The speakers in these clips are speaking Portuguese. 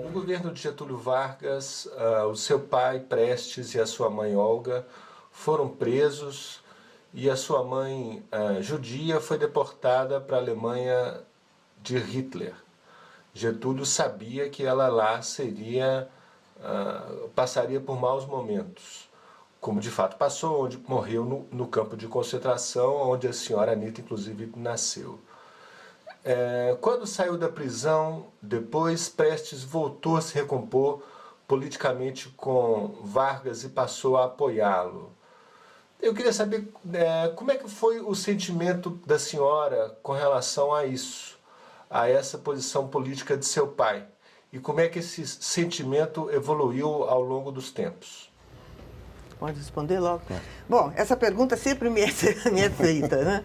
No governo de Getúlio Vargas, o seu pai, Prestes, e a sua mãe, Olga, foram presos e a sua mãe, judia, foi deportada para a Alemanha de Hitler. Getúlio sabia que ela lá passaria por maus momentos, como de fato passou, onde morreu no campo de concentração, onde a senhora Anita, inclusive, nasceu. Quando saiu da prisão, depois Prestes voltou a se recompor politicamente com Vargas e passou a apoiá-lo. Eu queria saber como é que foi o sentimento da senhora com relação a isso, a essa posição política de seu pai, e como é que esse sentimento evoluiu ao longo dos tempos. Pode responder logo? Bom, essa pergunta sempre me é feita, né?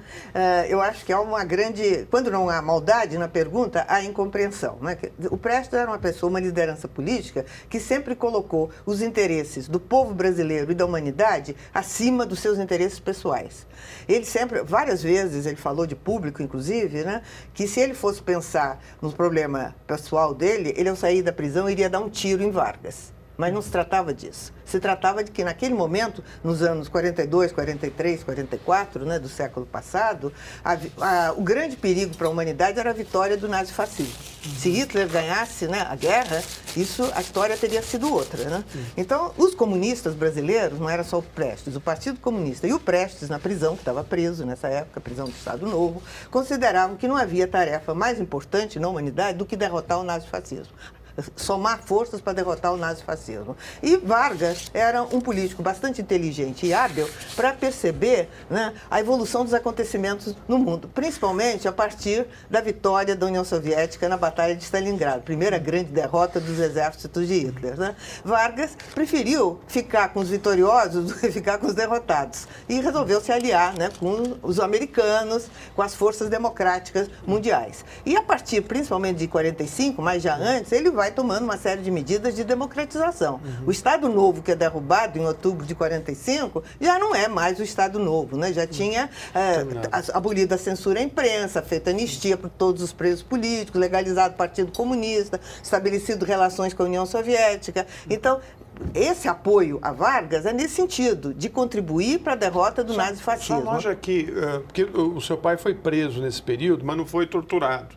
Eu acho que há uma grande... Quando não há maldade na pergunta, há incompreensão, né? O Prestes era uma pessoa, uma liderança política que sempre colocou os interesses do povo brasileiro e da humanidade acima dos seus interesses pessoais. Ele sempre, várias vezes, ele falou de público, inclusive, né? Que se ele fosse pensar no problema pessoal dele, ele, ao sair da prisão, iria dar um tiro em Vargas. Mas não se tratava disso. Se tratava de que, naquele momento, nos anos 42, 43, 44, né, do século passado, o grande perigo para a humanidade era a vitória do nazifascismo. Se Hitler ganhasse, né, a guerra, a história teria sido outra. Né? Então, os comunistas brasileiros, não era só o Prestes, o Partido Comunista e o Prestes, na prisão, que estava preso nessa época, prisão do Estado Novo, consideravam que não havia tarefa mais importante na humanidade do que derrotar o nazifascismo. Somar forças para derrotar o nazifascismo. E Vargas era um político bastante inteligente e hábil para perceber, né, a evolução dos acontecimentos no mundo, principalmente a partir da vitória da União Soviética na Batalha de Stalingrado, primeira grande derrota dos exércitos de Hitler. Né? Vargas preferiu ficar com os vitoriosos do que ficar com os derrotados e resolveu se aliar, né, com os americanos, com as forças democráticas mundiais. E a partir, principalmente de 45, mas já antes, ele vai tomando uma série de medidas de democratização. O Estado Novo, que é derrubado em outubro de 45, já não é mais o Estado Novo, né? Já tinha abolido a censura à imprensa, feito anistia para todos os presos políticos, legalizado o Partido Comunista, estabelecido relações com a União Soviética. Então, esse apoio a Vargas é nesse sentido, de contribuir para a derrota do nazifascismo. Só nós aqui, porque o seu pai foi preso nesse período, mas não foi torturado.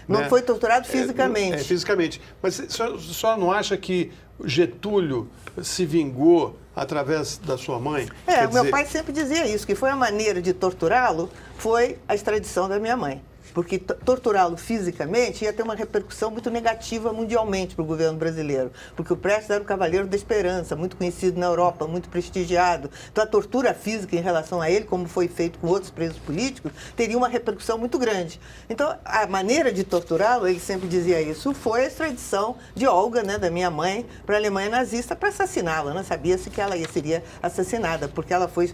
Não foi torturado fisicamente. Fisicamente. Mas a senhora não acha que Getúlio se vingou através da sua mãe? O meu pai sempre dizia isso, que foi a maneira de torturá-lo, foi a extradição da minha mãe. Porque torturá-lo fisicamente ia ter uma repercussão muito negativa mundialmente para o governo brasileiro. Porque o Prestes era o Cavaleiro da Esperança, muito conhecido na Europa, muito prestigiado. Então a tortura física em relação a ele, como foi feito com outros presos políticos, teria uma repercussão muito grande. Então a maneira de torturá-lo, ele sempre dizia isso, foi a extradição de Olga, né, da minha mãe, para a Alemanha nazista para assassiná-la. Né? Sabia-se que ela seria assassinada, porque ela foi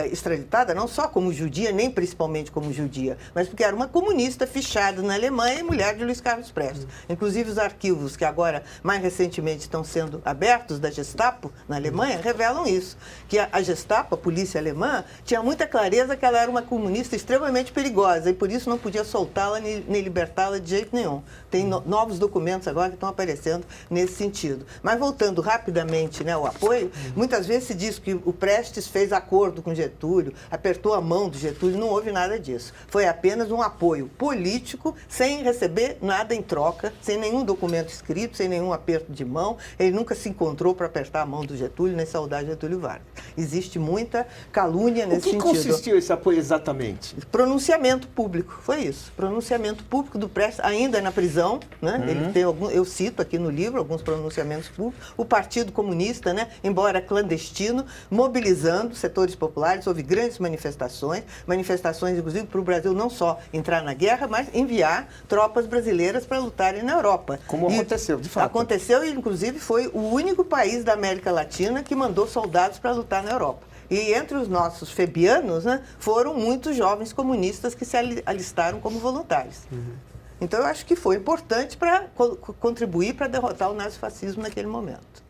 extraditada não só como judia, nem principalmente como judia, mas porque era uma comunista fichada na Alemanha e mulher de Luiz Carlos Prestes. Inclusive os arquivos que agora, mais recentemente, estão sendo abertos da Gestapo na Alemanha, revelam isso. Que a Gestapo, a polícia alemã, tinha muita clareza que ela era uma comunista extremamente perigosa e por isso não podia soltá-la nem libertá-la de jeito nenhum. Tem novos documentos agora que estão aparecendo nesse sentido. Mas voltando rapidamente, né, ao apoio, muitas vezes se diz que o Prestes fez acordo com Getúlio, apertou a mão do Getúlio, não houve nada disso. Foi apenas um apoio político, sem receber nada em troca, sem nenhum documento escrito, sem nenhum aperto de mão. Ele nunca se encontrou para apertar a mão do Getúlio, nem saudar Getúlio Vargas. Existe muita calúnia nesse sentido. O que consistiu esse apoio exatamente? Pronunciamento público, foi isso. Pronunciamento público do Prestes, ainda na prisão, né? Ele tem eu cito aqui no livro alguns pronunciamentos públicos. O Partido Comunista, né, embora clandestino, mobilizando setores populares, houve grandes manifestações, inclusive para o Brasil não só entrar na guerra, mas enviar tropas brasileiras para lutarem na Europa. Como aconteceu, de fato. Aconteceu e, inclusive, foi o único país da América Latina que mandou soldados para lutar na Europa. E entre os nossos febianos, né, foram muitos jovens comunistas que se alistaram como voluntários. Então, eu acho que foi importante para contribuir para derrotar o nazifascismo naquele momento.